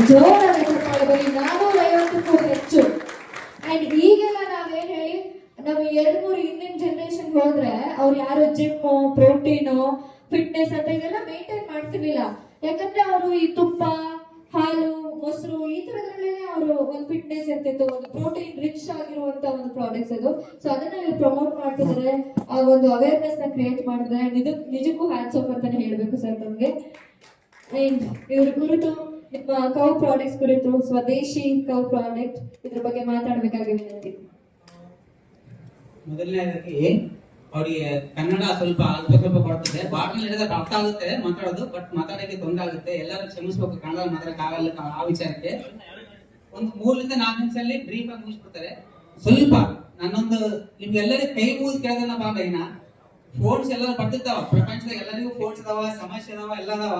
ಜೋರಾಗಿ ಚಪ್ಪಾಳೆ ಬರೀ 450 ಹೆಚ್ಚು. ಅಂಡ್ ಈಗೆಲ್ಲ ನಾವೇನ್ ಹೇಳಿ ನಾವು 2-3 ಹಿಂದಿನ ಜನರೇಷನ್ ಹೋದ್ರೆ ಅವ್ರು ಯಾರು ಜಿಮ್, ಪ್ರೋಟೀನು, ಫಿಟ್ನೆಸ್ ಅಂತ ಇದೆಲ್ಲ ಮೇಂಟೈನ್ ಮಾಡ್ತಿರ್ಲಿಲ್ಲ. ಯಾಕಂದ್ರೆ ಅವರು ಈ ತುಪ್ಪ, ಹಾಲು, ಮೊಸರು ಈ ತರದ್ರಲ್ಲೇ ಅವರು ಒಂದು ಫಿಟ್ನೆಸ್ ಇರ್ತಿತ್ತು, ಒಂದು ಪ್ರೋಟೀನ್ ರಿಚ್ ಆಗಿರುವಂತ ಒಂದು ಪ್ರಾಡಕ್ಟ್ಸ್ ಅದು. ಸೊ ಅದನ್ನ ಇವ್ರು ಪ್ರಮೋಟ್ ಮಾಡ್ತಿದ್ದಾರೆ, ಆ ಒಂದು ಅವೇರ್ನೆಸ್ ನ ಕ್ರಿಯೇಟ್ ಮಾಡಿದ್ದಾರೆ. ನಿಜಕ್ಕೂ ಹ್ಯಾಟ್ಸ್ ಆಫ್ ಅಂತಾನೆ ಹೇಳ್ಬೇಕು ಸರ್ ನಮ್ಗೆ. ಅಂಡ್ ಇವ್ರ ಕುರಿತು ನಿಮ್ಮ ಕೌ ಪ್ರಾಡಕ್ಟ್ಸ್ ಕುರಿತು, ಸ್ವದೇಶಿ ಕೌ ಪ್ರಾಡಕ್ಟ್ ಇದ್ರ ಬಗ್ಗೆ ಮಾತಾಡ್ಬೇಕಾಗಿ ವಿನಂತಿ. ಮೊದಲನೇದಾಗಿ ಅವರಿಗೆ ಕನ್ನಡ ಸ್ವಲ್ಪ ಸ್ವಲ್ಪ ಬರ್ತದೆ, ಬಾಟ್ನಲ್ಲಿ ಹೇಳಿದ್ರೆ ಅರ್ಥ ಆಗುತ್ತೆ ಮಾತಾಡೋದು, ಬಟ್ ಮಾತಾಡೋಕೆ ತೊಂದರೆ ಆಗುತ್ತೆ. ಎಲ್ಲರೂ ಕ್ಷಮಿಸ್ಬೇಕು, ಕನ್ನಡ ಮಾತಾಡಕ್ಕೆ ಆಗಲ್ಲ ಆ ವಿಚಾರಕ್ಕೆ. ಒಂದು 3 ರಿಂದ 4 ನಿಮಿಷದಲ್ಲಿ ಬ್ರೀಫ್ ಆಗಿ ಮುಗಿಸ್ಬಿಡ್ತಾರೆ. ಸ್ವಲ್ಪ ನಾನೊಂದು ನಿಮ್ಗೆಲ್ಲರಿಗೂ ಕೈ ಮುಗಿದು ಕೇಳೋದನ್ನ ಬಾಂಧವಿನ ಫೋನ್ಸ್ ಎಲ್ಲರೂ ಬರ್ತಿರ್ತಾವ, ಪ್ರಪಂಚದಾಗ ಎಲ್ಲರಿಗೂ ಫೋನ್ಸ್ ಅದಾವ, ಸಮಸ್ಯೆ ಅದಾವ, ಎಲ್ಲ ಅದಾವ.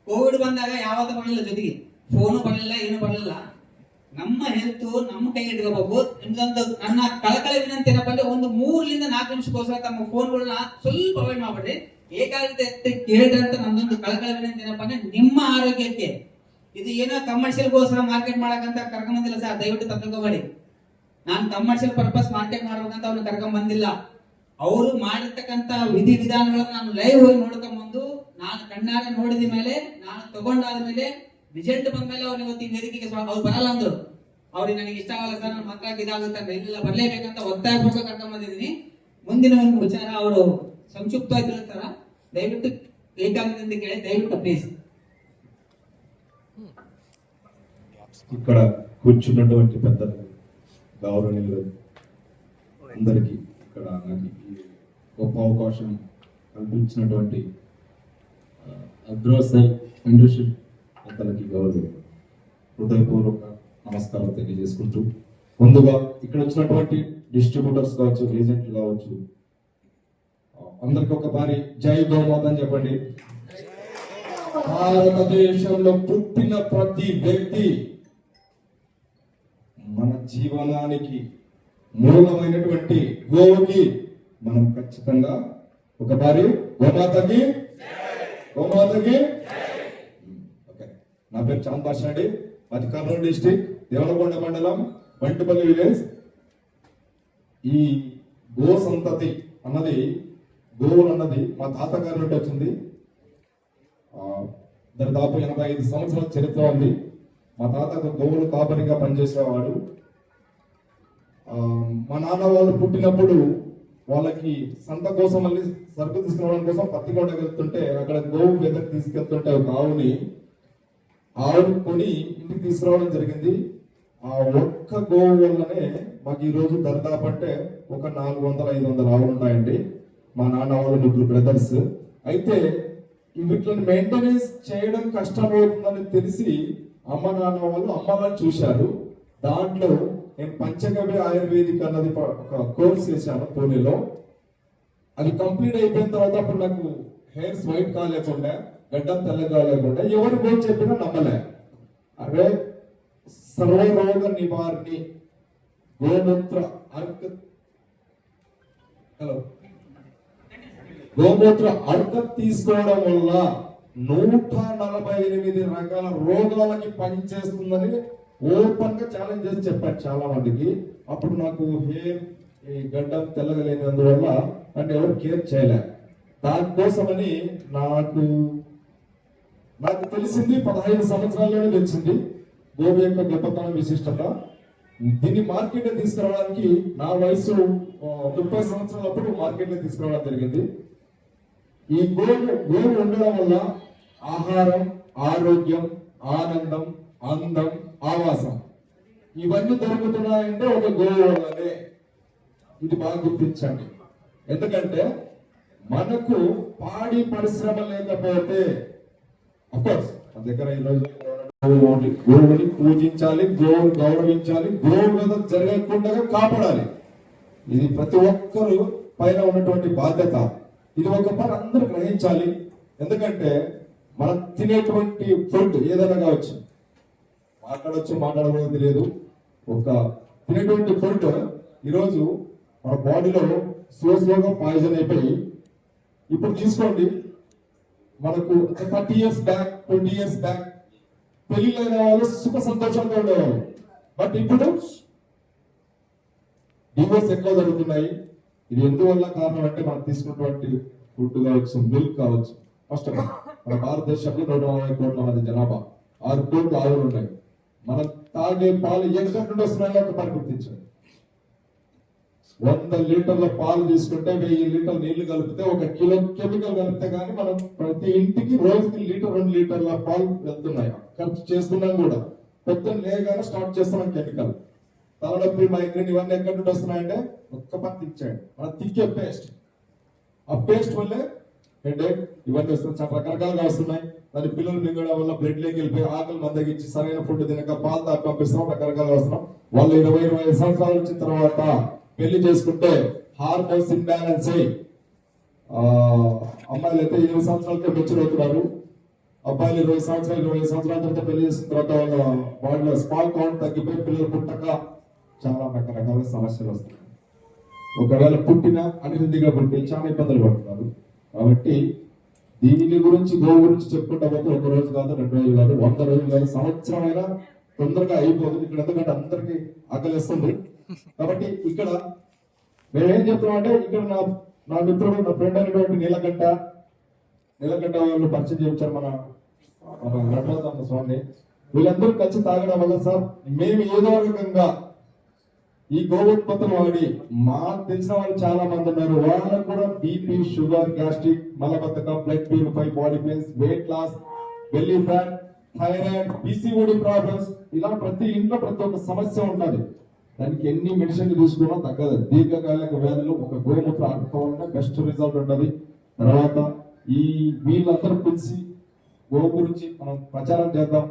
ಕೋವಿಡ್ ಬಂದಾಗ ಯಾವತ್ತೂ ಬರಲಿಲ್ಲ, ಜೊತೆಗೆ ಫೋನು ಬರಲಿಲ್ಲ, ಏನು ಬರಲಿಲ್ಲ. ನಮ್ಮ ಹೆಲ್ತ್ ನಮ್ಮ ಕೈ ಇಟ್ಕೋಬೇಕು. ನಿಮ್ದೊಂದು ನನ್ನ ಕಳಕಳಿ ವಿನಂತಿ ಏನಪ್ಪ ಅಂದ್ರೆ, ಒಂದು 3 ರಿಂದ 4 ನಿಮಿಷಕ್ಕೋಸ್ಕರ ತಮ್ಮ ಫೋನ್ಗಳನ್ನ ಸ್ವಲ್ಪ ಅವಾಯ್ಡ್ ಮಾಡ್ಬೇಡ್ರಿ. ಏಕಾಗ್ರತೆ ಕೇಳ್ರಿ ಅಂತ ನಮ್ದೊಂದು ಕಳಕಳಿ ವಿನಂತಿ ಏನಪ್ಪ ಅಂದ್ರೆ, ನಿಮ್ಮ ಆರೋಗ್ಯಕ್ಕೆ. ಇದು ಏನೋ ಕಮರ್ಷಿಯಲ್ಗೋಸ್ಕರ ಮಾರ್ಕೆಟ್ ಮಾಡಕಂತ ಕರ್ಕೊಂಬಂದಿಲ್ಲ ಸರ್, ದಯವಿಟ್ಟು ತಪ್ಪಿಕೋಬೇಡಿ. ನಾನು ಕಮರ್ಷಿಯಲ್ ಪರ್ಪಸ್ ಮಾರ್ಕೆಟ್ ಮಾಡ್ಬೇಕಂತ ಅವ್ನು ಕರ್ಕೊಂಡ್ ಬಂದಿಲ್ಲ. ಅವರು ಮಾಡಿರ್ತಕ್ಕಂತ ವಿಧಿ ವಿಧಾನಗಳನ್ನ ನಾನು ಲೈವ್ ಹೋಗಿ ನೋಡ್ಕೊಂಡ್ಬಂದು, ನಾನು ಕಣ್ಣಾರೆ ನೋಡಿದ ಮೇಲೆ, ನಾನು ತಗೊಂಡಾದ ಮೇಲೆ, ರಿಸಲ್ಟ್ ಬಂದ ಮೇಲೆ ಅವ್ರು ಇವತ್ತು ಈ ವೇದಿಕೆಗೆ ಅವ್ರು ಬರಲ್ಲ ಅಂದ್ರು. ಅವ್ರಿಗೆ ನನಗೆ ಇಷ್ಟ ಆಗಲ್ಲ ಸರ್, ನನ್ನ ಮಕ್ಕಳಿಗೆ ಇದಾಗುತ್ತೆ ಅಂದ್ರೆ, ಇಲ್ಲ ಬರ್ಲೇಬೇಕಂತ ಒತ್ತಾಯಪೂರ್ವಕ ಕರ್ಕೊಂಡ್ ಬಂದಿದ್ದೀನಿ. ಮುಂದಿನ ಒಂದು ವಿಚಾರ ಅವರು ಸಂಕ್ಷಿಪ್ತವಾಗಿ ಹೇಳ್ತಾರ, ದಯವಿಟ್ಟು ಏಕಾಗ್ರತೆಯಿಂದ ಕೇಳಿ, దయవిಟ್ಟು ప్లీజ్. ఇక్కడ కూర్చున్నటువంటి పెద్దలు, గౌరవనీయులు అందరికీ, ఇక్కడ నాకు గొప్ప అవకాశం కల్పించినటువంటి అగ్రోసెల్ ఇండస్ట్రీ పెద్దలకి హృదయపూర్వక నమస్కారం తెలియజేసుకుంటూ, ముందుగా ఇక్కడ వచ్చినటువంటి డిస్ట్రిబ్యూటర్స్ కావచ్చు, ఏజెంట్లు కావచ్చు, అందరికి ఒక భారీ జై గోమాత అని చెప్పండి. భారతదేశంలో పుట్టిన ప్రతి వ్యక్తి మన జీవనానికి మూలమైనటువంటి గోవుకి మనం ఖచ్చితంగా ఒక భారీ గోమాతకి ఓకే. నా పేరు చాంద్ భాష అండి, అది కర్నూలు డిస్ట్రిక్ట్, దేవనకొండ మండలం, బంటిపల్లి విలేజ్. ఈ గో సంతతి అన్నది, గోవులు అన్నది మా తాతగారి నుండి వచ్చింది. దాదాపు 85 సంవత్సరాల చరిత్ర ఉంది. మా తాత గోవులు కాపరిగా పనిచేసేవాడు. మా నాన్న వాళ్ళు పుట్టినప్పుడు వాళ్ళకి సంత కోసం మళ్ళీ సరుకు తీసుకురావడం కోసం పత్తికొండ వెళ్తుంటే, అక్కడ గోవు వెదకి తీసుకెళ్తుంటే ఒక ఆవుని కొని ఇంటికి తీసుకురావడం జరిగింది. ఆ ఒక్క గోవు వల్లనే మాకు ఈ రోజు దరిదాపు అంటే ఒక 400-500 ఆవులు ఉన్నాయండి. మా నాన్న వాళ్ళు 3 బ్రదర్స్. అయితే వీటిని మెయింటెనెన్స్ చేయడం కష్టమవుతుందని తెలిసి అమ్మ నాన్న వాళ్ళు అమ్మగారు చూశారు. దాంట్లో నేను పంచగవ్య ఆయుర్వేదిక్ అన్నది ఒక కోర్స్ చేశాను పూణేలో. అది కంప్లీట్ అయిపోయిన తర్వాత అప్పుడు నాకు హెయిర్స్ వైట్ కాలేకుండా, గడ్డం తెల్లగా లేకుండా, ఎవరు పోయి చెప్పినా నమ్మలే. అరే సర్వరోగ నివారణి గోమూత్ర అర్క తీసుకోవడం వల్ల 148 రకాల రోగాలకి పనిచేస్తుందని ఓపెన్ గా ఛాలెంజ్ చేసి చెప్పారు చాలా మందికి. అప్పుడు నాకు హెయిర్ గడ్డం తెల్లగా లేనందువల్ల అంటే ఎవరు కేర్ చేయలే. దానికోసమని నాకు తెలిసింది 15 సంవత్సరాల్లోనే తెలిసింది గోవు యొక్క గొప్పతనం, విశిష్టత. దీన్ని మార్కెట్ తీసుకురావడానికి నా వయసు 30 సంవత్సరాలప్పుడు మార్కెట్ తీసుకురావడం జరిగింది. ఈ గోవు ఉండడం వల్ల ఆహారం, ఆరోగ్యం, ఆనందం, అందం, ఆవాసం ఇవన్నీ దొరుకుతున్నాయంటే ఒక గోవు వల్లనే. ఇది బాగా గుర్తించండి. ఎందుకంటే మనకు పాడి పరిశ్రమ లేకపోతే, అఫ్కోర్స్ మన దగ్గర ఈరోజు గోవుని పూజించాలి, గోవుని గౌరవించాలి, గోవు మీద జరగకుండా కాపాడాలి. ఇది ప్రతి ఒక్కరు పైన ఉన్నటువంటి బాధ్యత. ఇది ఒక పని అందరూ గ్రహించాలి. ఎందుకంటే మనం తినేటువంటి ఫుడ్ ఏదైనా కావచ్చు, మాట్లాడకూడదు తెలియదు. ఒక తినేటువంటి ఫుడ్ ఈరోజు మన బాడీలో స్లోగా పాయిజన్ అయిపోయి, ఇప్పుడు తీసుకోండి, మనకు 30 years బ్యాక్ 20 years బ్యాక్ పెళ్లిళ్ళైన వాళ్ళు సుఖ సంతోషంగా ఉండేవాళ్ళు. బట్ ఇప్పుడు డివోర్స్ ఎక్కువ జరుగుతున్నాయి. ఇది ఎందువల్ల కారణం అంటే మనం తీసుకున్నటువంటి ఫుడ్ కావచ్చు, మిల్క్ కావచ్చు. ఫస్ట్ మన భారతదేశంలో 140 కోట్ల మంది జనాభా, 6 కోట్ల ఆవులు ఉన్నాయి. మనం తాగే పాలు ఎక్కడి నుండి వస్తున్నాయో ఒక పని గుర్తించండి. 100 లీటర్ల పాలు తీసుకుంటే 1000 లీటర్ల నీళ్లు కలిపితే 1 కిలో కెమికల్ కలిపితే కానీ మనం ప్రతి ఇంటికి రోజుకి 2 లీటర్ల పాలు వెళ్తున్నాయి. ఖర్చు చేస్తున్నాం కూడా. పొద్దున్న లేగానే స్టార్ట్ చేస్తున్నాం కెమికల్. తలనొప్పి, మైగ్రేన్ ఇవన్నీ ఎక్కడి నుండి వస్తున్నాయంటే ఒక్క పని తిచ్చాడు. మనం తిక్కే పేస్ట్, ఆ పేస్ట్ వల్లే హెడేక్ ఇవన్నీ వస్తున్నాయి. చాలా రకరకాలుగా వస్తున్నాయి. దాని పిల్లలు మింగడం వల్ల బ్లడ్ లోకి వెళ్ళిపోయి ఆకలి మందగించి సరైన ఫుడ్ తినక పాలు తాగి పంపిస్తున్నాం. రకరకాలుగా వస్తున్నాం. వాళ్ళు 20-25 సంవత్సరాలు వచ్చిన తర్వాత పెళ్లి చేసుకుంటే హార్మోన్స్ ఇంబ్యాలెన్స్ అయ్యి అమ్మాయిలు అయితే 8 సంవత్సరాలకే మెచ్యూర్ అవుతున్నారు. అబ్బాయిలు 20 సంవత్సరాలు 25 సంవత్సరాల తర్వాత పెళ్లి చేసిన తర్వాత వాళ్ళ బాడీలో స్పాల్ కౌంట్ తగ్గిపోయి పిల్లలు పుట్టక చాలా రకరకాల సమస్యలు వస్తున్నాయి. ఒకవేళ పుట్టినా అనిరుద్ధిగా పుట్టి చాలా ఇబ్బందులు పడుతున్నారు. కాబట్టి దీని గురించి గోవు గురించి చెప్పుకుంటా పోతే 1 రోజు కాదు, 2 రోజులు కాదు, 100 రోజులు కాదు, సంవత్సరం అయినా తొందరగా అయిపోతుంది. ఇక్కడ ఎందుకంటే అందరికి ఆకలిస్తుంది. కాబట్టి ఇక్కడ మేమేం చెప్తున్నామంటే ఇక్కడ నా మిత్రుడు, నా ఫ్రెండ్ అనేటువంటి నీలకంఠ వాళ్ళు పరిచయం చేయించారు మన నటరాజన్న స్వామి. వీళ్ళందరూ కలిసి తాగడం వల్ల సార్ మేము ఏదో రకంగా ఈ గోవుత్పత్తులు వాడి మాకు తెలిసిన వాళ్ళు చాలా మంది ఉన్నారు. వాళ్ళకు కూడా బీపీ, షుగర్, గ్యాస్ట్రిక్, మలబద్ధకం, blood purify, body pains, weight loss, belly fat, thyroid, PCOD problems, ఇలా ప్రతి ఇంట్లో ప్రతి ఒక్క సమస్య ఉన్నది. దానికి ఎన్ని మెడిసిన్లు తీసుకున్నా తగ్గదు. దీర్ఘకాలిక వ్యాధులు ఒక గోమూత్ర ఆడుకోవాలంటే బెస్ట్ రిజల్ట్ ఉంటుంది. తర్వాత ఈ వీళ్ళందరూ పిలిచి గోవు గురించి మనం ప్రచారం చేద్దాం,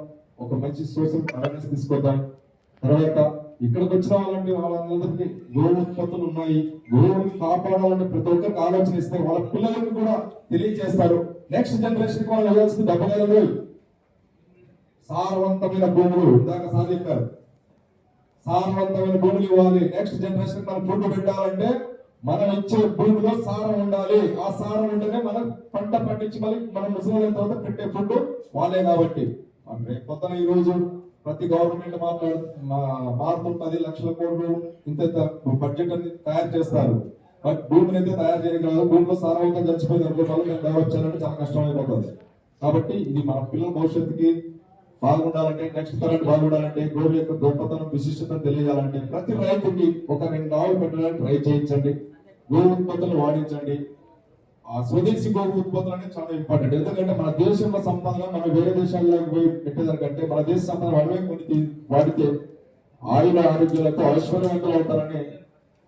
ఒక మంచి సోషల్ అవేర్నెస్ తీసుకొద్దాం. తర్వాత ఇక్కడికి వచ్చిన వాళ్ళందరికీ గోవు ఉత్పత్తులు ఉన్నాయి, గోవుని కాపాడాలని ప్రతి ఒక్కరికి ఆలోచన ఇస్తే వాళ్ళ పిల్లలకి కూడా తెలియజేస్తారు. నెక్స్ట్ జనరేషన్ వాళ్ళు వేయాల్సింది 75,000 సారవంతమైన భూములు. ఇందాక సార్ చెప్పారు, సారవంతమైన భూములు ఇవ్వాలి. నెక్స్ట్ జనరేషన్ మనం ఫుడ్ పెట్టాలంటే మనం ఇచ్చే భూమిలో సారం ఉండాలి. ఆ సారం ఉంటేనే మనం పంట పండించి మళ్ళీ మనం ముసలి తర్వాత పెట్టే ఫుడ్ వాళ్ళే. కాబట్టి రేపు పొద్దున ఈ రోజు ప్రతి గవర్నమెంట్ మారుతూ 10 లక్షల కోట్లు ఇంత బడ్జెట్ అని తయారు చేస్తారు. బట్ భూమిని అయితే తయారు చేయగలరు. భూమిలో సారవంతం చచ్చిపోయింది అనుకో మేము డెవలప్ చేయాలంటే చాలా కష్టం అయిపోతుంది. కాబట్టి ఇది మన పిల్లల భవిష్యత్తుకి బాగుండాలంటే, నెక్స్ట్ తరం బాగుండాలంటే, గోవు యొక్క గొప్పతనం, విశిష్టతను తెలియాలంటే ప్రతి రైతుకి ఒక 2 ఆవులు పెట్టడానికి ట్రై చేయించండి. గోవు ఉత్పత్తులు వాడించండి. ఆ స్వదేశీ గోవు ఉత్పత్తులు అనేది చాలా ఇంపార్టెంట్. ఎందుకంటే మన దేశంలో సంపాదన మనం వేరే దేశాల్లోకి పోయి పెట్టేదానికంటే మన దేశ సంపాదన మనమే కొన్ని వాడితే ఆయుర ఆరోగ్యాలతో ఐశ్వర్యవంతులు అవుతారని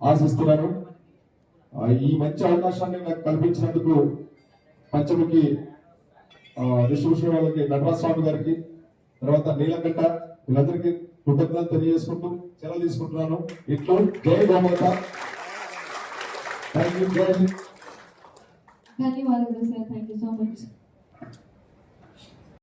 ఆశిస్తున్నాను. ఈ మంచి అవకాశాన్ని నాకు కల్పించినందుకు పంచముఖి డిస్ట్రిబ్యూషన్ వాళ్ళకి, నటరాజ స్వామి గారికి, తర్వాత నీలకంఠ, వీళ్ళందరికీ కృతజ్ఞతలు తెలియజేసుకుంటూ సెలవు తీసుకుంటున్నాను. ఇట్లు జై గోమాత. Thank you. ధన్యవాదాలు sir. Thank you so much.